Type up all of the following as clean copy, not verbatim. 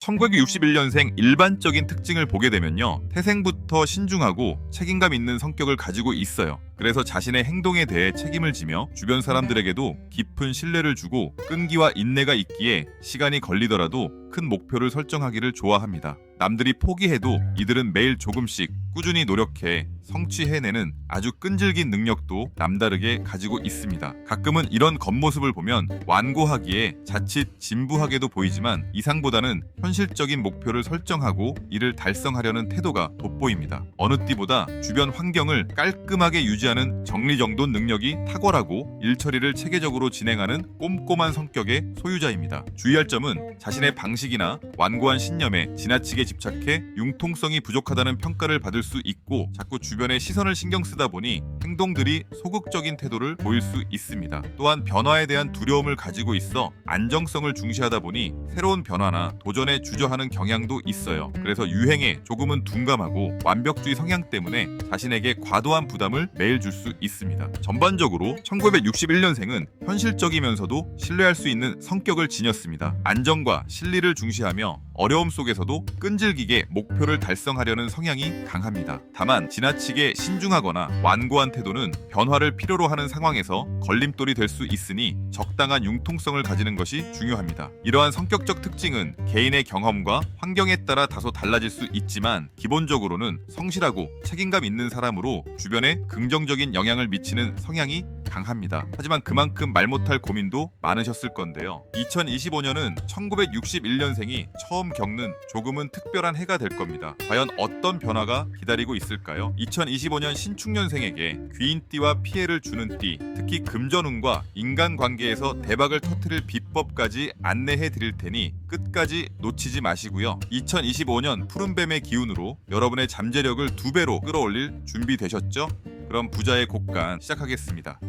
1961년생 일반적인 특징을 보게 되면요. 태생부터 신중하고 책임감 있는 성격을 가지고 있어요. 그래서 자신의 행동에 대해 책임을 지며 주변 사람들에게도 깊은 신뢰를 주고 끈기와 인내가 있기에 시간이 걸리더라도 큰 목표를 설정하기를 좋아합니다. 남들이 포기해도 이들은 매일 조금씩 꾸준히 노력해 성취해내는 아주 끈질긴 능력도 남다르게 가지고 있습니다. 가끔은 이런 겉모습을 보면 완고하기에 자칫 진부하게도 보이지만 이상보다는 현실적인 목표를 설정하고 이를 달성하려는 태도가 돋보입니다. 어느 때보다 주변 환경을 깔끔하게 유지하는 정리정돈 능력이 탁월하고 일처리를 체계적으로 진행하는 꼼꼼한 성격의 소유자입니다. 주의할 점은 자신의 방식이나 완고한 신념에 지나치게 집착해 융통성이 부족하다는 평가를 받을 수 있고 자꾸 주변의 시선을 신경 쓰다 보니 행동들이 소극적인 태도를 보일 수 있습니다. 또한 변화에 대한 두려움을 가지고 있어 안정성을 중시하다 보니 새로운 변화나 도전에 주저하는 경향도 있어요. 그래서 유행에 조금은 둔감하고 완벽주의 성향 때문에 자신에게 과도한 부담을 매일 줄 수 있습니다. 전반적으로 1961년생은 현실적이면서도 신뢰할 수 있는 성격을 지녔습니다. 안정과 실리를 중시하며 어려움 속에서도 끈질기게 목표를 달성하려는 성향이 강합니다. 다만 지나치게 신중하거나 완고한 태도는 변화를 필요로 하는 상황에서 걸림돌이 될 수 있으니 적당한 융통성을 가지는 것이 중요합니다. 이러한 성격적 특징은 개인의 경험과 환경에 따라 다소 달라질 수 있지만 기본적으로는 성실하고 책임감 있는 사람으로 주변에 긍정적인 영향을 미치는 성향이 강합니다. 하지만 그만큼 말 못할 고민도 많으셨을 건데요. 2025년은 1961년생이 처음 겪는 조금은 특별한 해가 될 겁니다. 과연 어떤 변화가 기다리고 있을까요? 2025년 신축년생에게 귀인띠와 피해를 주는 띠, 특히 금전운과 인간관계에서 대박을 터뜨릴 비법까지 안내해 드릴 테니 끝까지 놓치지 마시고요. 2025년 푸른뱀의 기운으로 여러분의 잠재력을 2배로 끌어올릴 준비되셨죠? 그럼 부자의 곡간 시작하겠습니다.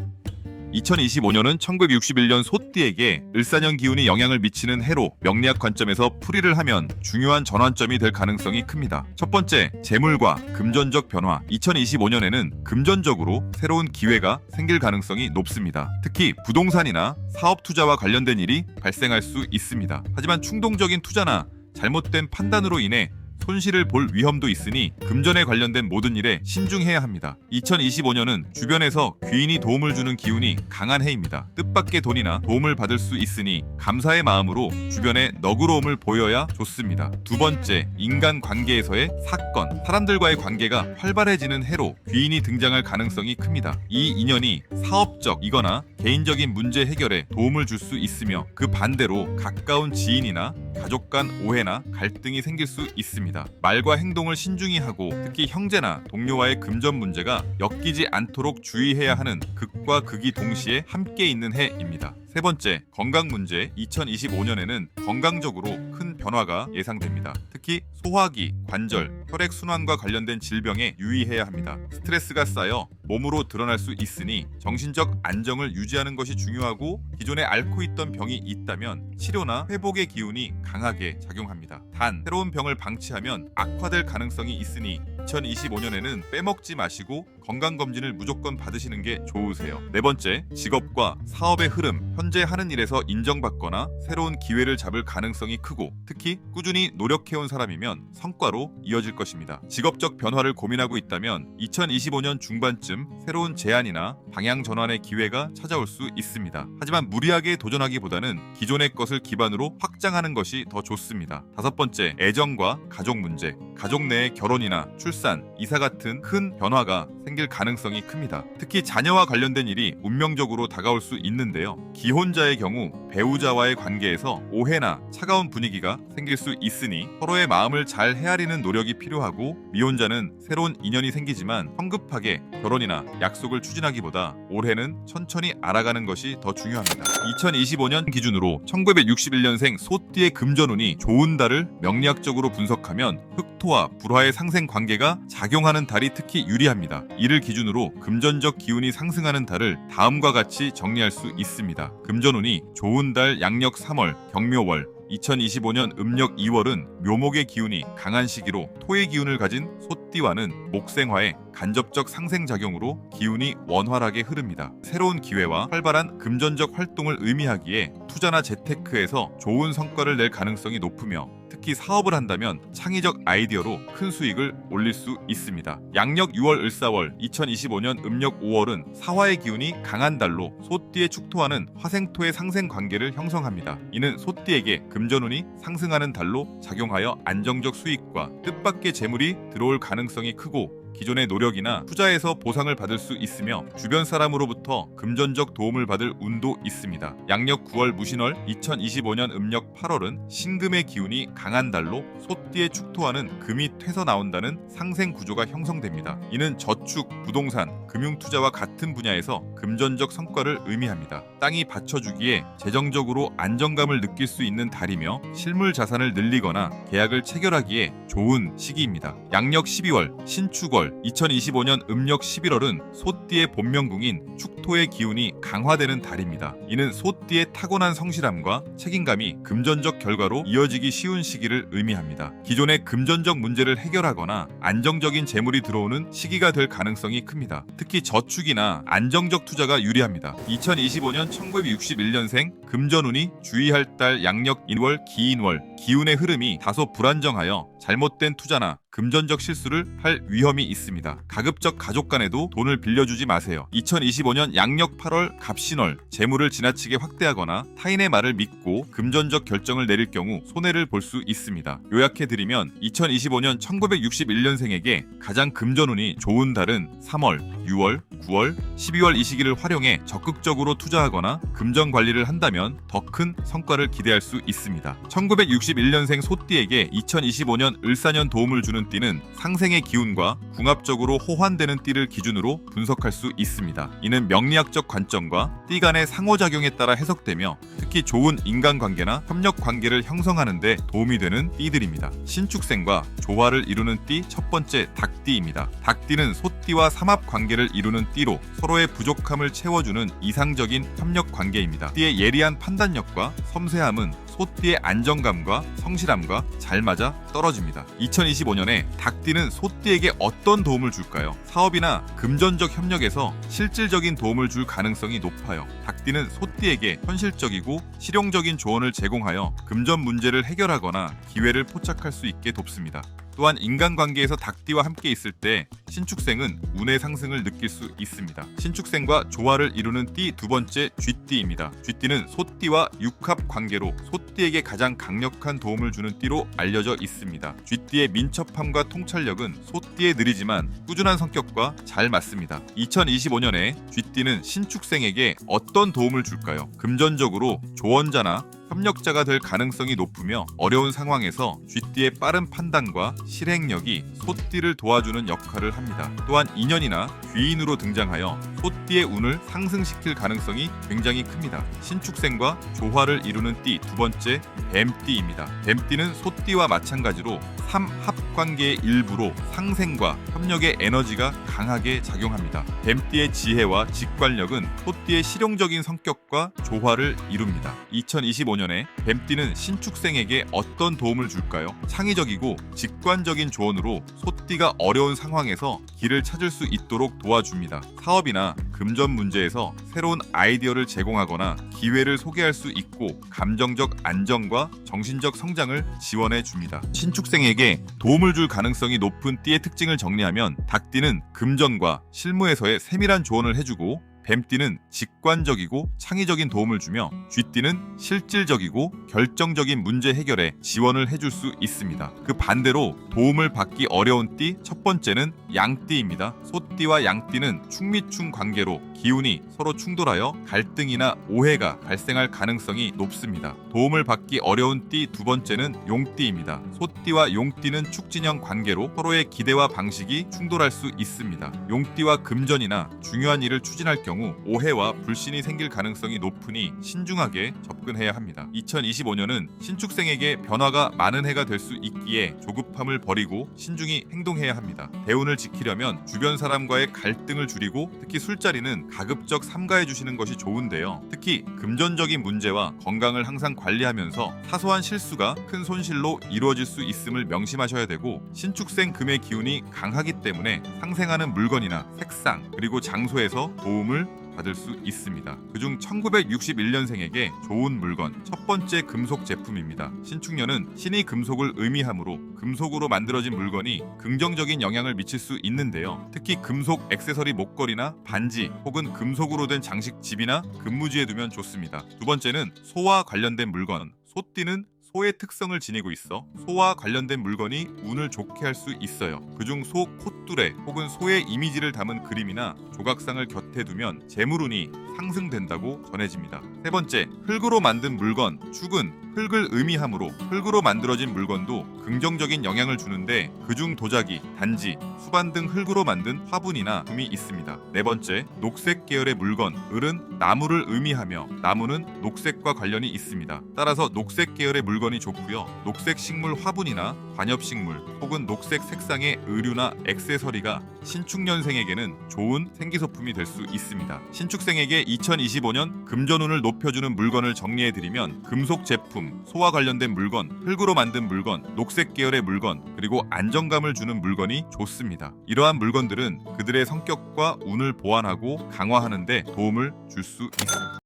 2025년은 1961년 소띠에게 을사년 기운이 영향을 미치는 해로 명리학 관점에서 풀이를 하면 중요한 전환점이 될 가능성이 큽니다. 첫 번째, 재물과 금전적 변화. 2025년에는 금전적으로 새로운 기회가 생길 가능성이 높습니다. 특히 부동산이나 사업 투자와 관련된 일이 발생할 수 있습니다. 하지만 충동적인 투자나 잘못된 판단으로 인해 손실을 볼 위험도 있으니 금전에 관련된 모든 일에 신중해야 합니다. 2025년은 주변에서 귀인이 도움을 주는 기운이 강한 해입니다. 뜻밖의 돈이나 도움을 받을 수 있으니 감사의 마음으로 주변에 너그러움을 보여야 좋습니다. 두 번째, 인간관계에서의 사건. 사람들과의 관계가 활발해지는 해로 귀인이 등장할 가능성이 큽니다. 이 인연이 사업적이거나 개인적인 문제 해결에 도움을 줄 수 있으며 그 반대로 가까운 지인이나 가족 간 오해나 갈등이 생길 수 있습니다. 말과 행동을 신중히 하고 특히 형제나 동료와의 금전 문제가 엮이지 않도록 주의해야 하는 극과 극이 동시에 함께 있는 해입니다. 세 번째, 건강 문제. 2025년에는 건강적으로 큰 변화가 예상됩니다. 특히 소화기, 관절, 혈액순환과 관련된 질병에 유의해야 합니다. 스트레스가 쌓여 몸으로 드러날 수 있으니 정신적 안정을 유지하는 것이 중요하고 기존에 앓고 있던 병이 있다면 치료나 회복의 기운이 강하게 작용합니다. 단, 새로운 병을 방치하면 악화될 가능성이 있으니 2025년에는 빼먹지 마시고 건강검진을 무조건 받으시는 게 좋으세요. 네 번째, 직업과 사업의 흐름. 현재 하는 일에서 인정받거나 새로운 기회를 잡을 가능성이 크고 특히 꾸준히 노력해온 사람이면 성과로 이어질 것입니다. 직업적 변화를 고민하고 있다면 2025년 중반쯤 새로운 제안이나 방향 전환의 기회가 찾아올 수 있습니다. 하지만 무리하게 도전하기보다는 기존의 것을 기반으로 확장하는 것이 더 좋습니다. 다섯 번째, 애정과 가족 문제. 가족 내의 결혼이나 출산, 이사 같은 큰 변화가 생길 가능성이 큽니다. 특히 자녀와 관련된 일이 운명적으로 다가올 수 있는데요. 기혼자의 경우 배우자와의 관계에서 오해나 차가운 분위기가 생길 수 있으니 서로의 마음을 잘 헤아리는 노력이 필요하고 미혼자는 새로운 인연이 생기지만 성급하게 결혼이나 약속을 추진하기보다 올해는 천천히 알아가는 것이 더 중요합니다. 2025년 기준으로 1961년생 소띠의 금전운이 좋은 달을 명리학적으로 분석하면 흑토와 불화의 상생 관계가 작용하는 달이 특히 유리합니다. 이를 기준으로 금전적 기운이 상승하는 달을 다음과 같이 정리할 수 있습니다. 금전운이 좋은 달 양력 3월, 경묘월, 2025년 음력 2월은 묘목의 기운이 강한 시기로 토의 기운을 가진 소띠 소띠와는 목생화의 간접적 상생작용으로 기운이 원활하게 흐릅니다. 새로운 기회와 활발한 금전적 활동을 의미하기에 투자나 재테크에서 좋은 성과를 낼 가능성이 높으며 특히 사업을 한다면 창의적 아이디어로 큰 수익을 올릴 수 있습니다. 양력 6월 을사월 2025년 음력 5월은 사화의 기운이 강한 달로 소띠에 축토하는 화생토의 상생 관계를 형성합니다. 이는 소띠에게 금전운이 상승하는 달로 작용하여 안정적 수익과 뜻밖의 재물이 들어올 가능성이 크고 기존의 노력이나 투자에서 보상을 받을 수 있으며 주변 사람으로부터 금전적 도움을 받을 운도 있습니다. 양력 9월 무신월 2025년 음력 8월은 신금의 기운이 강한 달로 소띠에 축토하는 금이 퇴서 나온다는 상생 구조가 형성됩니다. 이는 저축, 부동산, 금융투자와 같은 분야에서 금전적 성과를 의미합니다. 땅이 받쳐주기에 재정적으로 안정감을 느낄 수 있는 달이며 실물 자산을 늘리거나 계약을 체결하기에 좋은 시기입니다. 양력 12월 신축월 2025년 음력 11월은 소띠의 본명궁인 축토의 기운이 강화되는 달입니다. 이는 소띠의 타고난 성실함과 책임감이 금전적 결과로 이어지기 쉬운 시기를 의미합니다. 기존의 금전적 문제를 해결하거나 안정적인 재물이 들어오는 시기가 될 가능성이 큽니다. 특히 저축이나 안정적 투자가 유리합니다. 2025년 1961년생 금전운이 주의할 달 양력 인월 기인월 기운의 흐름이 다소 불안정하여 잘못된 투자나 금전적 실수를 할 위험이 있습니다. 가급적 가족 간에도 돈을 빌려주지 마세요. 2025년 양력 8월 갑신월 재물을 지나치게 확대하거나 타인의 말을 믿고 금전적 결정을 내릴 경우 손해를 볼 수 있습니다. 요약해드리면 2025년 1961년생에게 가장 금전운이 좋은 달은 3월, 6월, 9월, 12월 이 시기를 활용해 적극적으로 투자하거나 금전 관리를 한다면 더 큰 성과를 기대할 수 있습니다. 1961년생 소띠에게 2025년 을사년 도움을 주는 띠는 상생의 기운과 궁합적으로 호환되는 띠를 기준으로 분석할 수 있습니다. 이는 명리학적 관점과 띠 간의 상호작용에 따라 해석되며 특히 좋은 인간관계나 협력관계를 형성하는 데 도움이 되는 띠들입니다. 신축생과 조화를 이루는 띠 첫 번째 닭띠입니다. 닭띠는 소띠와 삼합관계를 이루는 띠로 서로의 부족함을 채워주는 이상적인 협력관계입니다. 띠의 예리한 판단력과 섬세함은 소띠의 안정감과 성실함과 잘 맞아 떨어집니다. 2025년에 닭띠는 소띠에게 어떤 도움을 줄까요? 사업이나 금전적 협력에서 실질적인 도움을 줄 가능성이 높아요. 닭띠는 소띠에게 현실적이고 실용적인 조언을 제공하여 금전 문제를 해결하거나 기회를 포착할 수 있게 돕습니다. 또한 인간관계에서 닭띠와 함께 있을 때 신축생은 운의 상승을 느낄 수 있습니다. 신축생과 조화를 이루는 띠 두 번째 쥐띠입니다. 쥐띠는 소띠와 육합 관계로 소띠에게 가장 강력한 도움을 주는 띠로 알려져 있습니다. 쥐띠의 민첩함과 통찰력은 소띠의 느리지만 꾸준한 성격과 잘 맞습니다. 2025년에 쥐띠는 신축생에게 어떤 도움을 줄까요? 금전적으로 조언자나 협력자가 될 가능성이 높으며 어려운 상황에서 쥐띠의 빠른 판단과 실행력이 소띠를 도와주는 역할을 합니다. 또한 인연이나 귀인으로 등장하여 소띠의 운을 상승시킬 가능성이 굉장히 큽니다. 신축생과 조화를 이루는 띠 두 번째 뱀띠입니다. 뱀띠는 소띠와 마찬가지로 삼합관계의 일부로 상생과 협력의 에너지가 강하게 작용합니다. 뱀띠의 지혜와 직관력은 소띠의 실용적인 성격과 조화를 이룹니다. 2025년에 뱀띠는 신축생에게 어떤 도움을 줄까요? 창의적이고 직관적인 조언으로 소띠가 어려운 상황에서 길을 찾을 수 있도록 도와줍니다. 사업이나 금전 문제에서 새로운 아이디어를 제공하거나 기회를 소개할 수 있고 감정적 안정과 정신적 성장을 지원해 줍니다. 신축생에게 도움을 줄 가능성이 높은 띠의 특징을 정리하면 닭띠는 금전과 실무에서의 세밀한 조언을 해주고 뱀띠는 직관적이고 창의적인 도움을 주며 쥐띠는 실질적이고 결정적인 문제 해결에 지원을 해줄 수 있습니다. 그 반대로 도움을 받기 어려운 띠 첫 번째는 양띠입니다. 소띠와 양띠는 충미충 관계로 기운이 서로 충돌하여 갈등이나 오해가 발생할 가능성이 높습니다. 도움을 받기 어려운 띠 두 번째는 용띠입니다. 소띠와 용띠는 축진형 관계로 서로의 기대와 방식이 충돌할 수 있습니다. 용띠와 금전이나 중요한 일을 추진할 경우 오해와 불신이 생길 가능성이 높으니 신중하게 접근해야 합니다. 2025년은 신축생에게 변화가 많은 해가 될 수 있기에 조급함을 버리고 신중히 행동해야 합니다. 대운을 지키려면 주변 사람과의 갈등을 줄이고 특히 술자리는 가급적 삼가해 주시는 것이 좋은데요. 특히 금전적인 문제와 건강을 항상 관리하면서 사소한 실수가 큰 손실로 이루어질 수 있음을 명심하셔야 되고, 신축생 금의 기운이 강하기 때문에 상생하는 물건이나 색상 그리고 장소에서 도움을 받을 수 있습니다. 그중 1961년생에게 좋은 물건 첫 번째 금속 제품입니다. 신축년은 신이 금속을 의미하므로 금속으로 만들어진 물건이 긍정적인 영향을 미칠 수 있는데요. 특히 금속 액세서리 목걸이나 반지 혹은 금속으로 된 장식집이나 금무지에 두면 좋습니다. 두 번째는 소와 관련된 물건. 소띠는 소의 특성을 지니고 있어 소와 관련된 물건이 운을 좋게 할 수 있어요. 그중 소 콧뚜레 혹은 소의 이미지를 담은 그림이나 조각상을 곁에 두면 재물운이 상승된다고 전해집니다. 세 번째, 흙으로 만든 물건. 축은 흙을 의미하므로 흙으로 만들어진 물건도 긍정적인 영향을 주는데, 그중 도자기, 단지, 수반 등 흙으로 만든 화분이나 금이 있습니다. 네 번째, 녹색 계열의 물건. 을은 나무를 의미하며 나무는 녹색과 관련이 있습니다. 따라서 녹색 계열의 물건이 좋고요. 녹색 식물 화분이나 관엽식물 혹은 녹색 색상의 의류나 액세서리가 신축년생에게는 좋은 생기소품이 될 수 있습니다. 신축생에게 2025년 금전운을 높여주는 물건을 정리해드리면 금속 제품, 소와 관련된 물건, 흙으로 만든 물건, 녹색 계열의 물건, 그리고 안정감을 주는 물건이 좋습니다. 이러한 물건들은 그들의 성격과 운을 보완하고 강화하는 데 도움을 줄 수 있습니다.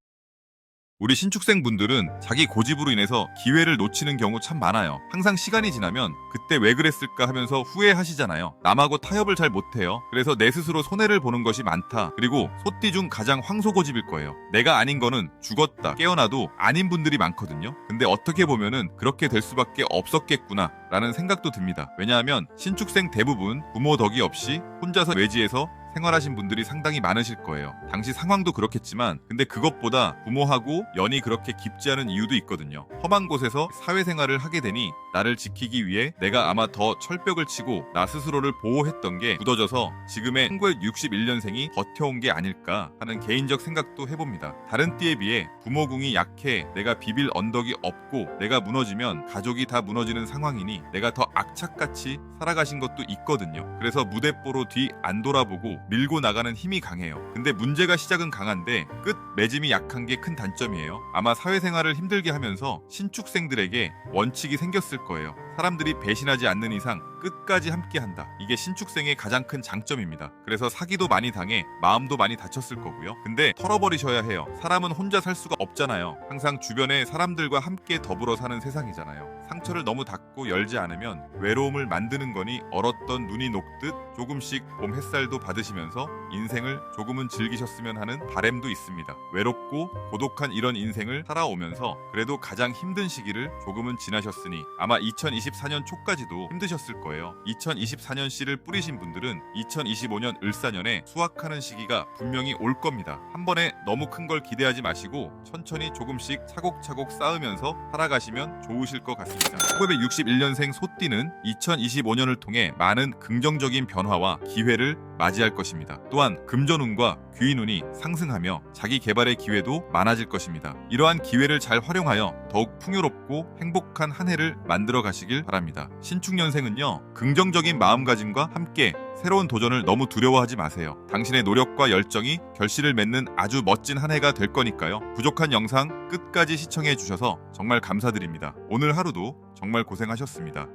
우리 신축생 분들은 자기 고집으로 인해서 기회를 놓치는 경우 참 많아요. 항상 시간이 지나면 그때 왜 그랬을까 하면서 후회하시잖아요. 남하고 타협을 잘 못해요. 그래서 내 스스로 손해를 보는 것이 많다. 그리고 소띠 중 가장 황소고집일 거예요. 내가 아닌 거는 죽었다 깨어나도 아닌 분들이 많거든요. 근데 어떻게 보면은 그렇게 될 수밖에 없었겠구나 라는 생각도 듭니다. 왜냐하면 신축생 대부분 부모 덕이 없이 혼자서 외지에서 생활하신 분들이 상당히 많으실 거예요. 당시 상황도 그렇겠지만, 근데 그것보다 부모하고 연이 그렇게 깊지 않은 이유도 있거든요. 험한 곳에서 사회생활을 하게 되니 나를 지키기 위해 내가 아마 더 철벽을 치고 나 스스로를 보호했던 게 굳어져서 지금의 1961년생이 버텨온 게 아닐까 하는 개인적 생각도 해봅니다. 다른 띠에 비해 부모궁이 약해 내가 비빌 언덕이 없고 내가 무너지면 가족이 다 무너지는 상황이니 내가 더 악착같이 살아가신 것도 있거든요. 그래서 무대뽀로 뒤 안 돌아보고 밀고 나가는 힘이 강해요. 근데 문제가 시작은 강한데 끝 맺음이 약한 게 큰 단점이에요. 아마 사회생활을 힘들게 하면서 신축생들에게 원칙이 생겼을 거예요. 사람들이 배신하지 않는 이상 끝까지 함께한다. 이게 신축생의 가장 큰 장점입니다. 그래서 사기도 많이 당해 마음도 많이 다쳤을 거고요. 근데 털어버리셔야 해요. 사람은 혼자 살 수가 없잖아요. 항상 주변에 사람들과 함께 더불어 사는 세상이잖아요. 상처를 너무 닫고 열지 않으면 외로움을 만드는 거니 얼었던 눈이 녹듯 조금씩 봄 햇살도 받으시면서 인생을 조금은 즐기셨으면 하는 바람도 있습니다. 외롭고 고독한 이런 인생을 살아오면서 그래도 가장 힘든 시기를 조금은 지나셨으니 아마 2024년 초까지도 힘드셨을 거예요. 2024년 씨를 뿌리신 분들은 2025년 을사년에 수확하는 시기가 분명히 올 겁니다. 한 번에 너무 큰 걸 기대하지 마시고 천천히 조금씩 차곡차곡 쌓으면서 살아가시면 좋으실 것 같습니다. 1961년생 소띠는 2025년을 통해 많은 긍정적인 변화와 기회를 맞이할 것입니다. 또한 금전운과 귀인운이 상승하며 자기 개발의 기회도 많아질 것입니다. 이러한 기회를 잘 활용하여 더욱 풍요롭고 행복한 한 해를 만들어 가시길 바랍니다. 신축년생은요, 긍정적인 마음가짐과 함께 새로운 도전을 너무 두려워하지 마세요. 당신의 노력과 열정이 결실을 맺는 아주 멋진 한 해가 될 거니까요. 부족한 영상 끝까지 시청해 주셔서 정말 감사드립니다. 오늘 하루도 정말 고생하셨습니다.